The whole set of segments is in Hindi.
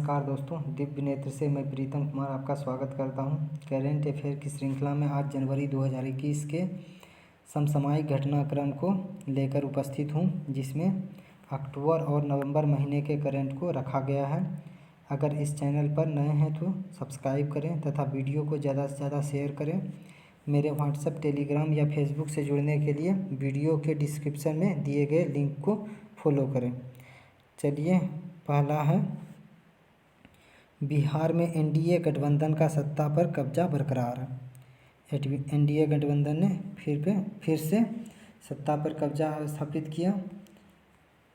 नमस्कार दोस्तों, दिव्य नेत्र से मैं प्रीतम कुमार आपका स्वागत करता हूं। करेंट अफेयर की श्रृंखला में आज जनवरी 2021 के समसामयिक घटनाक्रम को लेकर उपस्थित हूं, जिसमें अक्टूबर और नवंबर महीने के करंट को रखा गया है। अगर इस चैनल पर नए हैं तो सब्सक्राइब करें तथा वीडियो को ज़्यादा से ज़्यादा शेयर करें। मेरे व्हाट्सएप, टेलीग्राम या फेसबुक से जुड़ने के लिए वीडियो के डिस्क्रिप्शन में दिए गए लिंक को फॉलो करें। चलिए, पहला है बिहार में एनडीए गठबंधन का सत्ता पर कब्जा बरकरार। एनडीए गठबंधन ने फिर से सत्ता पर कब्जा स्थापित किया।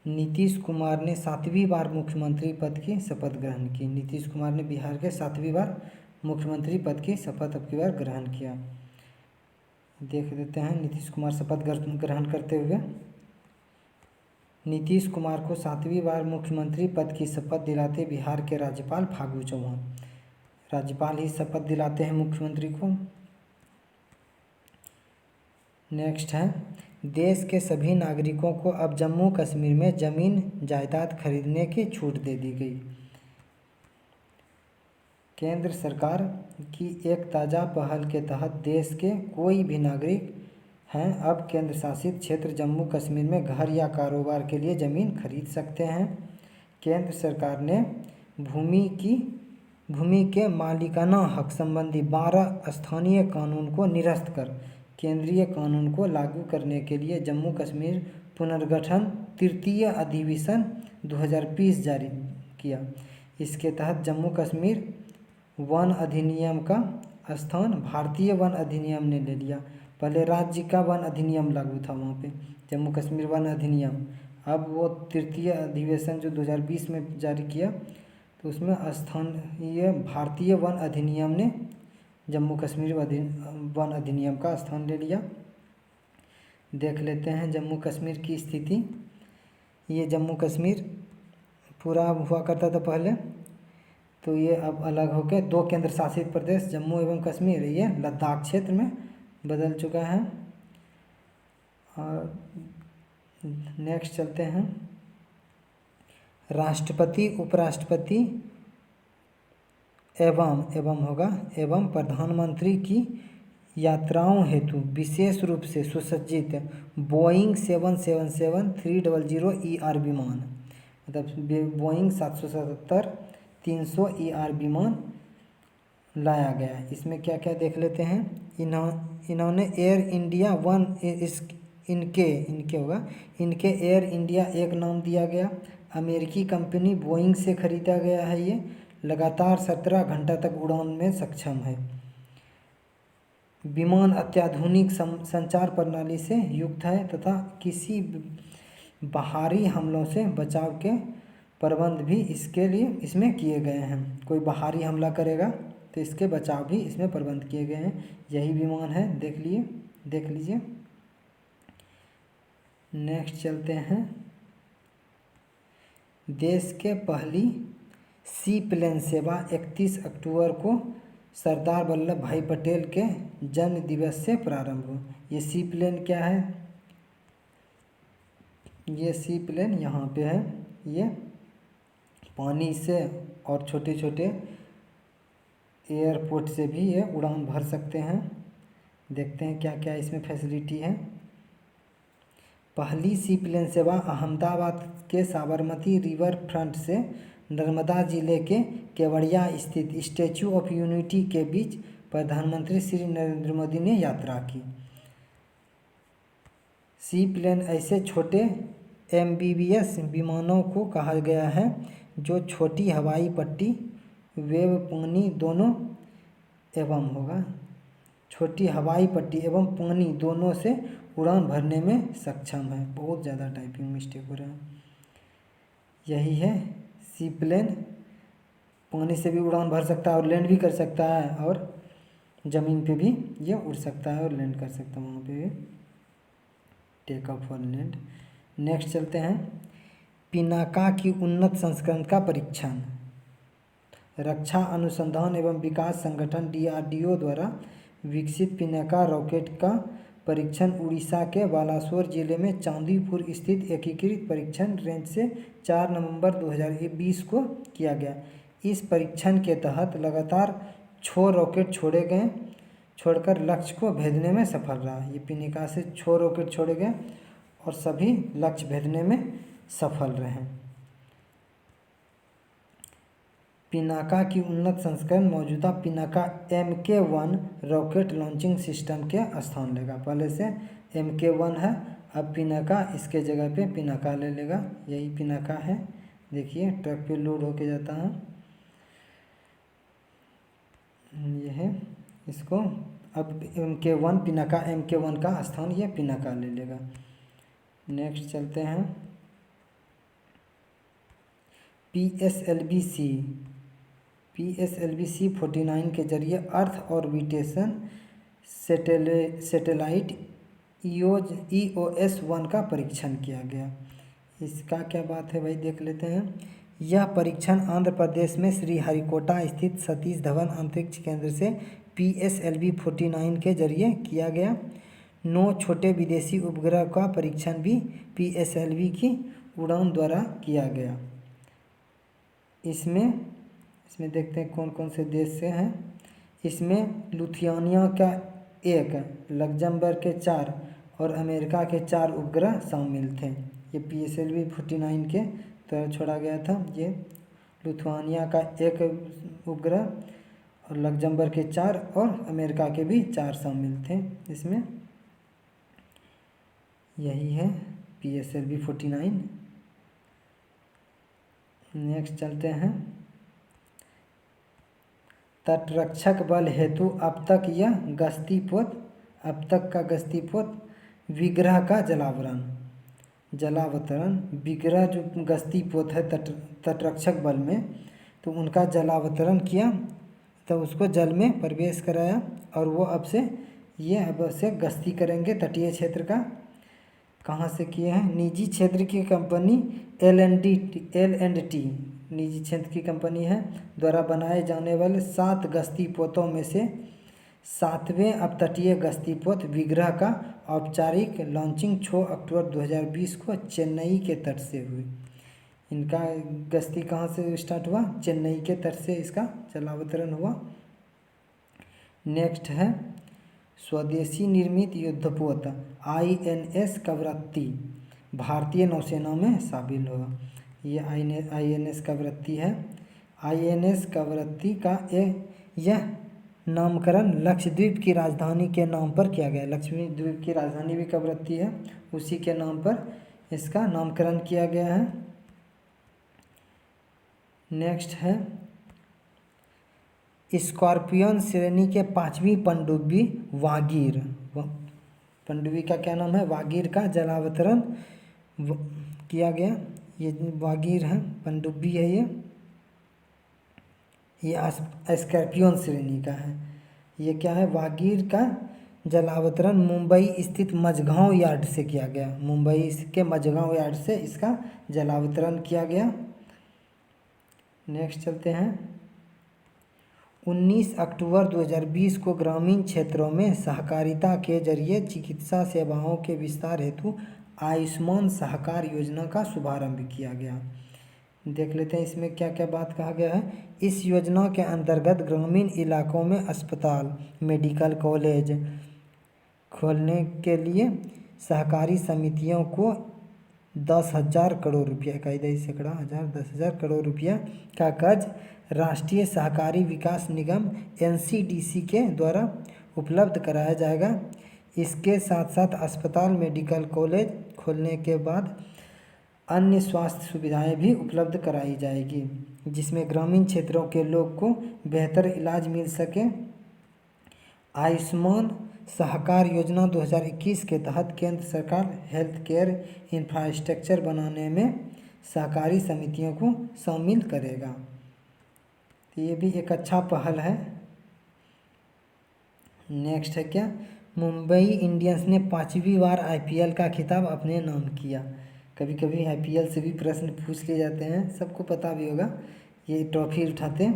नीतीश कुमार ने 7वीं बार मुख्यमंत्री पद की शपथ ग्रहण की। नीतीश कुमार ने बिहार के 7वीं बार मुख्यमंत्री पद की शपथ अब की बार ग्रहण किया। देख देते हैं नीतीश कुमार शपथ ग्रहण करते हुए। नीतीश कुमार को 7वीं बार मुख्यमंत्री पद की शपथ दिलाते बिहार के राज्यपाल फागू चौहान। राज्यपाल ही शपथ दिलाते हैं मुख्यमंत्री को। नेक्स्ट है, देश के सभी नागरिकों को अब जम्मू कश्मीर में जमीन जायदाद खरीदने की छूट दे दी गई। केंद्र सरकार की एक ताज़ा पहल के तहत देश के कोई भी नागरिक हैं अब केंद्र शासित क्षेत्र जम्मू कश्मीर में घर या कारोबार के लिए ज़मीन खरीद सकते हैं। केंद्र सरकार ने भूमि के मालिकाना हक संबंधी 12 स्थानीय कानून को निरस्त कर केंद्रीय कानून को लागू करने के लिए जम्मू कश्मीर पुनर्गठन तृतीय अधिवेशन 2020 जारी किया। इसके तहत जम्मू कश्मीर वन अधिनियम का स्थान भारतीय वन अधिनियम ने ले लिया। पहले राज्य का वन अधिनियम लागू था वहाँ पे, जम्मू कश्मीर वन अधिनियम। अब वो तृतीय अधिवेशन जो 2020 में जारी किया, तो उसमें स्थानीय भारतीय वन अधिनियम ने जम्मू कश्मीर वन अधिनियम का स्थान ले लिया। देख लेते हैं जम्मू कश्मीर की स्थिति। ये जम्मू कश्मीर पूरा हुआ करता था पहले, तो ये अब अलग होकर 2 केंद्र शासित प्रदेश जम्मू एवं कश्मीर, ये लद्दाख क्षेत्र में बदल चुका है। और नेक्स्ट चलते हैं, राष्ट्रपति, उपराष्ट्रपति एवं प्रधानमंत्री की यात्राओं हेतु विशेष रूप से सुसज्जित बोइंग 777-300 विमान, मतलब बोइंग 777-300 विमान लाया गया है। इसमें क्या क्या देख लेते हैं। इन्होंने एयर इंडिया इनके एयर इंडिया एक नाम दिया गया। अमेरिकी कंपनी बोइंग से खरीदा गया है। ये लगातार 17 घंटा तक उड़ान में सक्षम है। विमान अत्याधुनिक संचार प्रणाली से युक्त है तथा किसी बाहरी हमलों से बचाव के प्रबंध भी इसमें किए गए हैं। कोई बाहरी हमला करेगा तो इसके बचाव भी इसमें प्रबंध किए गए हैं। यही विमान है, देख लीजिए। नेक्स्ट चलते हैं, देश के पहली सी प्लेन सेवा 31 अक्टूबर को सरदार वल्लभ भाई पटेल के जन्म दिवस से प्रारंभ हुआ। ये सी प्लेन क्या है? ये सी प्लेन यहाँ पे है। ये पानी से और छोटे छोटे एयरपोर्ट से भी ये उड़ान भर सकते हैं। देखते हैं क्या क्या इसमें फैसिलिटी है। पहली सी प्लेन सेवा अहमदाबाद के साबरमती रिवर फ्रंट से नर्मदा जिले के केवड़िया स्थित स्टैचू ऑफ यूनिटी के बीच प्रधानमंत्री श्री नरेंद्र मोदी ने यात्रा की। सी प्लेन ऐसे छोटे एम्फीबियस विमानों को कहा गया है जो छोटी हवाई पट्टी वेव पानी दोनों छोटी हवाई पट्टी एवं पानी दोनों से उड़ान भरने में सक्षम है। बहुत ज़्यादा टाइपिंग मिस्टेक हो रहा है। यही है सी प्लेन, पानी से भी उड़ान भर सकता है और लैंड भी कर सकता है, और ज़मीन पे भी ये उड़ सकता है और लैंड कर सकता है। वहाँ पे टेक ऑफ और लैंड। नेक्स्ट चलते हैं, पिनाका की उन्नत संस्करण का परीक्षण। रक्षा अनुसंधान एवं विकास संगठन DRDO द्वारा विकसित पिनाका रॉकेट का परीक्षण उड़ीसा के बालासोर जिले में चांदीपुर स्थित एकीकृत परीक्षण रेंज से 4 नवंबर 2020 को किया गया। इस परीक्षण के तहत लगातार 6 रॉकेट छोड़कर लक्ष्य को भेदने में सफल रहा। ये पिनाका से 6 रॉकेट छोड़े गए और सभी लक्ष्य भेदने में सफल रहे। पिनाका की उन्नत संस्करण मौजूदा Pinaka Mk1 rocket launching system के स्थान लेगा। पहले से Mk1 है, अब पिनाका इसके जगह पे पिनाका ले लेगा। यही पिनाका है, देखिए ट्रक पे लोड होके जाता है। ये है, इसको अब Mk1 पिनाका Mk1 का स्थान ये पिनाका ले लेगा। नेक्स्ट चलते हैं PSLV-C 49 के जरिए अर्थ ऑर्बिटेशन सैटेलाइट EOS-1 का परीक्षण किया गया। इसका क्या बात है भाई, देख लेते हैं। यह परीक्षण आंध्र प्रदेश में श्रीहरिकोटा स्थित सतीश धवन अंतरिक्ष केंद्र से PSLV-49 के जरिए किया गया। 9 छोटे विदेशी उपग्रह का परीक्षण भी PSLV की उड़ान द्वारा किया गया। इसमें देखते हैं कौन कौन से देश से हैं। इसमें लिथुआनिया का 1, लग्जमबर्ग के 4 और अमेरिका के 4 उपग्रह शामिल थे। ये PSLV-49 के तरह छोड़ा गया था। ये लिथुआनिया का 1 उपग्रह और लग्जमबर्ग के 4 और अमेरिका के भी 4 शामिल थे इसमें। यही है PSLV-49। नेक्स्ट चलते हैं। तटरक्षक बल हेतु अब तक का गश्ती पोत विग्रह का जलावतरण विग्रह जो गश्ती पोत है तटरक्षक बल में, तो उनका जलावतरण किया, तो उसको जल में प्रवेश कराया और वो अब से गश्ती करेंगे तटीय क्षेत्र का। कहाँ से किए हैं? निजी क्षेत्र की कंपनी L&T निजी क्षेत्र की कंपनी है द्वारा बनाए जाने वाले 7 गश्ती पोतों में से 7वें अपतटीय गश्ती पोत विग्रह का औपचारिक लॉन्चिंग 6 अक्टूबर 2020 को चेन्नई के तट से हुई। इनका गश्ती कहाँ से स्टार्ट हुआ? चेन्नई के तट से इसका जलावतरण हुआ। नेक्स्ट है स्वदेशी निर्मित युद्धपोत INS कवरत्ती भारतीय नौसेना में शामिल हुआ। ये INS कवरत्ती है। INS कवरत्ती का यह नामकरण लक्षद्वीप की राजधानी के नाम पर किया गया। लक्षद्वीप की राजधानी भी कवरत्ती है, उसी के नाम पर इसका नामकरण किया गया है। नेक्स्ट है स्कॉर्पियन श्रेणी के 5वीं पनडुब्बी वागीर। पनडुब्बी का क्या नाम है? वागीर का जलावतरण किया गया। ये वागीर है, पनडुब्बी है। ये स्कॉर्पियन श्रेणी का है। ये क्या है? वागीर का जलावतरण मुंबई स्थित मझगांव यार्ड से किया गया। मुंबई के मझगांव यार्ड से इसका जलावतरण किया गया। नेक्स्ट चलते हैं। 19 अक्टूबर 2020 को ग्रामीण क्षेत्रों में सहकारिता के जरिए चिकित्सा सेवाओं के विस्तार हेतु आयुष्मान सहकार योजना का शुभारंभ किया गया। देख लेते हैं इसमें क्या क्या बात कहा गया है। इस योजना के अंतर्गत ग्रामीण इलाकों में अस्पताल, मेडिकल कॉलेज खोलने के लिए सहकारी समितियों को 10,000 करोड़ रुपया, 10,000 करोड़ रुपया का कर्ज राष्ट्रीय सहकारी विकास निगम NCDC के द्वारा उपलब्ध कराया जाएगा। इसके साथ साथ अस्पताल, मेडिकल कॉलेज खोलने के बाद अन्य स्वास्थ्य सुविधाएं भी उपलब्ध कराई जाएगी, जिसमें ग्रामीण क्षेत्रों के लोग को बेहतर इलाज मिल सके। आयुष्मान सहकार योजना 2021 के तहत केंद्र सरकार हेल्थ केयर इंफ्रास्ट्रक्चर बनाने में सहकारी समितियों को शामिल करेगा। तो ये भी एक अच्छा पहल है। नेक्स्ट है क्या? मुंबई इंडियंस ने 5वीं बार IPL का खिताब अपने नाम किया। कभी कभी IPL से भी प्रश्न पूछ लिए जाते हैं, सबको पता भी होगा। ये ट्रॉफी उठाते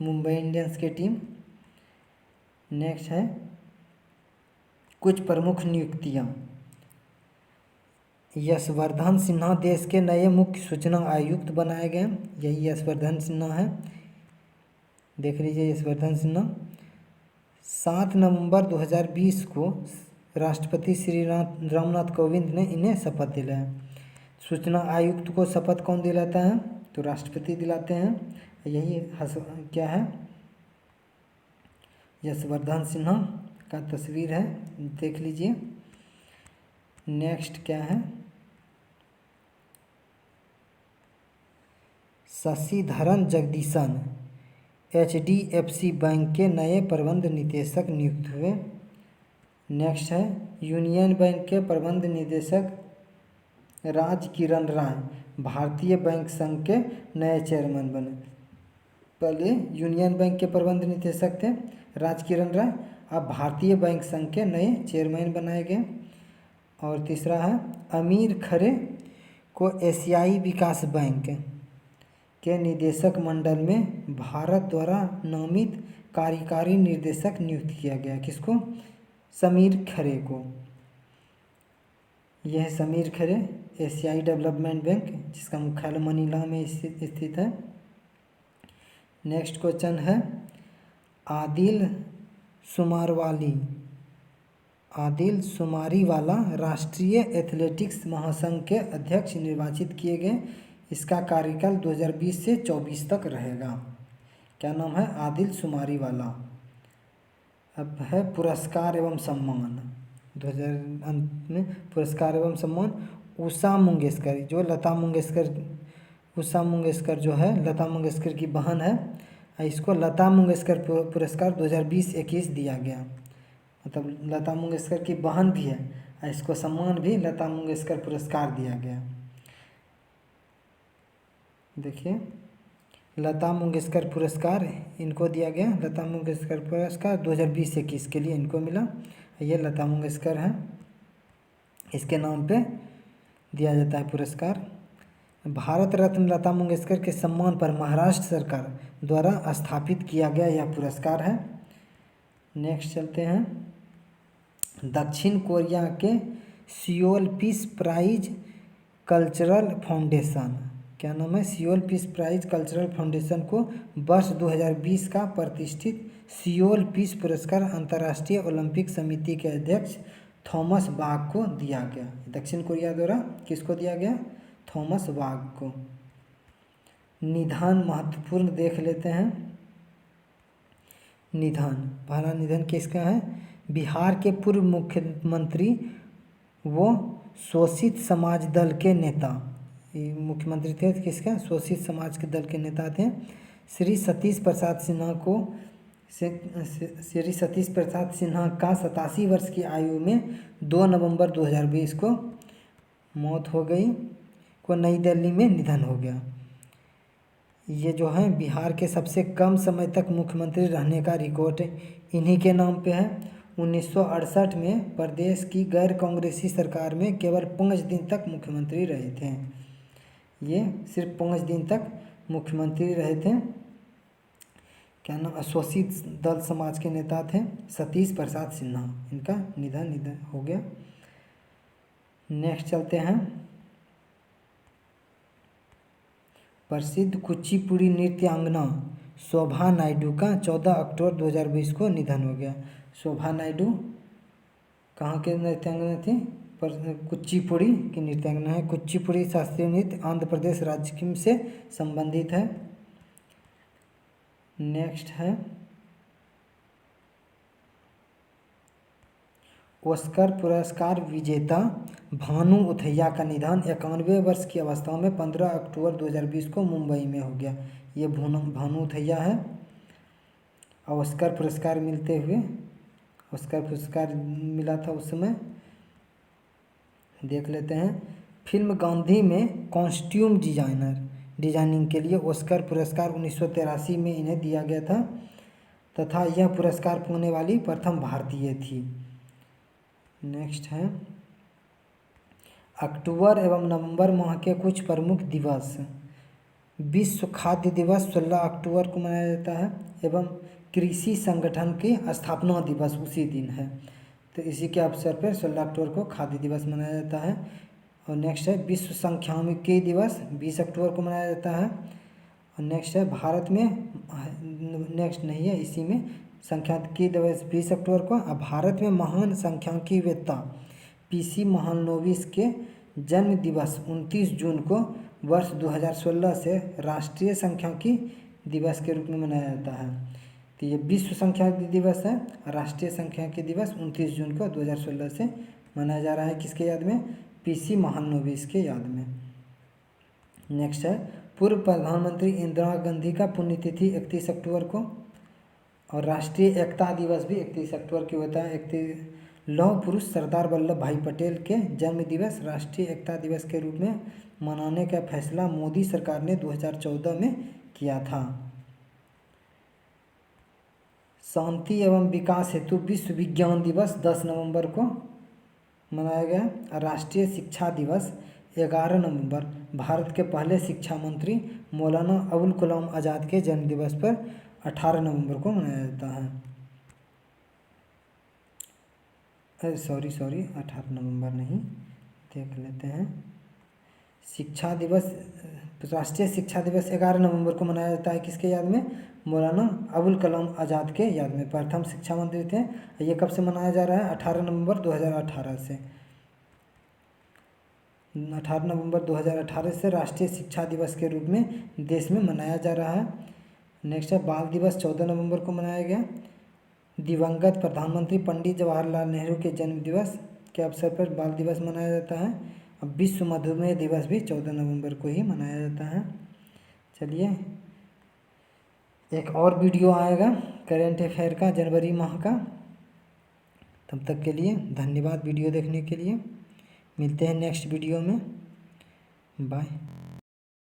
मुंबई इंडियंस की टीम। नेक्स्ट है कुछ प्रमुख नियुक्तियां। यशवर्धन सिन्हा देश के नए मुख्य सूचना आयुक्त बनाए गए। यही यशवर्धन सिन्हा है। देख लीजिए यशवर्धन सिन्हा। 7 नवंबर 2020 को राष्ट्रपति श्री रामनाथ कोविंद ने इन्हें शपथ दिलाया। सूचना आयुक्त को शपथ कौन दिलाता है? तो राष्ट्रपति दिलाते हैं। यही क्या है? यशवर्धन सिन्हा का तस्वीर है, देख लीजिए। नेक्स्ट क्या है? शशिधरन जगदीशन HDFC बैंक के नए प्रबंध निदेशक नियुक्त हुए। नेक्स्ट है यूनियन बैंक के प्रबंध निदेशक राजकिरण राय भारतीय बैंक संघ के नए चेयरमैन बने। पहले यूनियन बैंक के प्रबंध निदेशक थे राजकिरण राय, अब भारतीय बैंक संघ के नए चेयरमैन बनाए गए। और तीसरा है अमीर खरे को एशियाई विकास बैंक के निदेशक मंडल में भारत द्वारा नामित कार्यकारी निर्देशक नियुक्त किया गया। किसको? समीर खरे को। यह है समीर खरे, एशियाई डेवलपमेंट बैंक जिसका मुख्यालय मनीला में स्थित है। नेक्स्ट क्वेश्चन है आदिल सुमारीवाला राष्ट्रीय एथलेटिक्स महासंघ के अध्यक्ष निर्वाचित किए गए। इसका कार्यकाल 2020 से 24 तक रहेगा। क्या नाम है? आदिल सुमारीवाला। अब है पुरस्कार एवं सम्मान 2000 अंत में पुरस्कार एवं सम्मान उषा मंगेशकर, जो उषा मंगेशकर जो है लता मंगेशकर की बहन है, इसको लता मंगेशकर पुरस्कार 2020-21 दिया गया। मतलब लता मंगेशकर की बहन भी है, इसको सम्मान भी लता मंगेशकर पुरस्कार दिया गया। देखिए लता मंगेशकर पुरस्कार इनको दिया गया। लता मंगेशकर पुरस्कार 2020-21 के लिए इनको मिला। ये लता मंगेशकर है, इसके नाम पे दिया जाता है पुरस्कार। भारत रत्न लता मंगेशकर के सम्मान पर महाराष्ट्र सरकार द्वारा स्थापित किया गया यह पुरस्कार है। नेक्स्ट चलते हैं दक्षिण कोरिया के Seoul peace prize cultural foundation. क्या नाम है? Seoul peace prize cultural foundation को वर्ष 2020 का प्रतिष्ठित सियोल पीस पुरस्कार अंतर्राष्ट्रीय ओलंपिक समिति के अध्यक्ष थॉमस बाक को दिया गया। दक्षिण कोरिया द्वारा किसको दिया गया? थॉमस बाक को। निधन महत्वपूर्ण देख लेते हैं। निधन, पहला निधन किसका है? बिहार के पूर्व मुख्यमंत्री वो शोषित समाज दल के नेता, मुख्यमंत्री थे किसका? शोषित समाज के दल के नेता थे। श्री सतीश प्रसाद सिन्हा का 87 वर्ष की आयु में 2 नवंबर 2020 को मौत हो गई, को नई दिल्ली में निधन हो गया। ये जो है बिहार के सबसे कम समय तक मुख्यमंत्री रहने का रिकॉर्ड इन्हीं के नाम पे है। 1968 में प्रदेश की गैर कांग्रेसी सरकार में केवल 5 दिन तक मुख्यमंत्री रहे थे। ये सिर्फ 5 दिन तक मुख्यमंत्री रहे थे। क्या नाम? शोषित दल समाज के नेता थे सतीश प्रसाद सिन्हा, इनका निधन हो गया। नेक्स्ट चलते हैं प्रसिद्ध कुचिपुड़ी नृत्यांगना शोभा नायडू का 14 अक्टूबर 2020 को निधन हो गया। शोभा नायडू कहाँ के नृत्यांगना थी? कुचिपुड़ी की नृत्यांगना है। कुचिपुड़ी शास्त्रीय नृत्य आंध्र प्रदेश राज्य से संबंधित है। नेक्स्ट है ऑस्कर पुरस्कार विजेता भानु उथैया का निधन 91 वर्ष की अवस्था में 15 अक्टूबर 2020 को मुंबई में हो गया। ये भानु उथैया है। ऑस्कर पुरस्कार मिलते हुए, ऑस्कर पुरस्कार मिला था उस समय, देख लेते हैं। फिल्म गांधी में कॉस्ट्यूम डिजाइनिंग के लिए ऑस्कर पुरस्कार 1983 में इन्हें दिया गया था तथा यह पुरस्कार पाने वाली प्रथम भारतीय थी। नेक्स्ट है अक्टूबर एवं नवंबर माह के कुछ प्रमुख दिवस। विश्व खाद्य दिवस 16 अक्टूबर को मनाया जाता है एवं कृषि संगठन की स्थापना दिवस उसी दिन है, तो इसी के अवसर पर 16 अक्टूबर को खाद्य दिवस मनाया जाता है। और नेक्स्ट है विश्व सांख्यिकी दिवस 20 अक्टूबर को मनाया जाता है। और नेक्स्ट है भारत में, नेक्स्ट नहीं है, इसी में सांख्यिकी दिवस 20 अक्टूबर को। अब भारत में महान सांख्यिकीवेत्ता पीसी महालनोबिस के जन्म दिवस 29 जून को वर्ष 2016 से राष्ट्रीय सांख्यिकी दिवस के रूप में मनाया जाता है। तो ये विश्व सांख्यिकी दिवस है, राष्ट्रीय सांख्यिकी दिवस 29 जून को 2016 से मनाया जा रहा है। किसके याद में? पीसी महालनोबिस के याद में। नेक्स्ट है पूर्व प्रधानमंत्री इंदिरा गांधी का पुण्यतिथि 31 अक्टूबर को, और राष्ट्रीय एकता दिवस भी 31 अक्टूबर को होता है। लौह पुरुष सरदार वल्लभ भाई पटेल के जन्म दिवस राष्ट्रीय एकता दिवस के रूप में मनाने का फैसला मोदी सरकार ने 2014 में किया था। शांति एवं विकास हेतु विश्व विज्ञान दिवस 10 नवंबर को मनाया गया। राष्ट्रीय शिक्षा दिवस 11 नवंबर भारत के पहले शिक्षा मंत्री मौलाना अबुल कलाम आज़ाद के जन्म दिवस पर 18 नवंबर को मनाया जाता है। सॉरी 18 नवंबर नहीं, देख लेते हैं। शिक्षा दिवस, राष्ट्रीय शिक्षा दिवस 11 नवंबर को मनाया जाता है। किसके याद में? मौलाना अबुल कलाम आज़ाद के याद में, प्रथम शिक्षा मंत्री थे। ये कब से मनाया जा रहा है? 18 नवंबर 2018 से। 18 नवंबर 2018 से राष्ट्रीय शिक्षा दिवस के रूप में देश में मनाया जा रहा है। नेक्स्ट है बाल दिवस 14 नवंबर को मनाया गया। दिवंगत प्रधानमंत्री पंडित जवाहरलाल नेहरू के जन्म दिवस के अवसर पर बाल दिवस मनाया जाता है। अब विश्व मधुमेह दिवस भी 14 नवंबर को ही मनाया जाता है। चलिए, एक और वीडियो आएगा करेंट अफेयर का जनवरी माह का। तब तक के लिए धन्यवाद वीडियो देखने के लिए। मिलते हैं नेक्स्ट वीडियो में। बाय।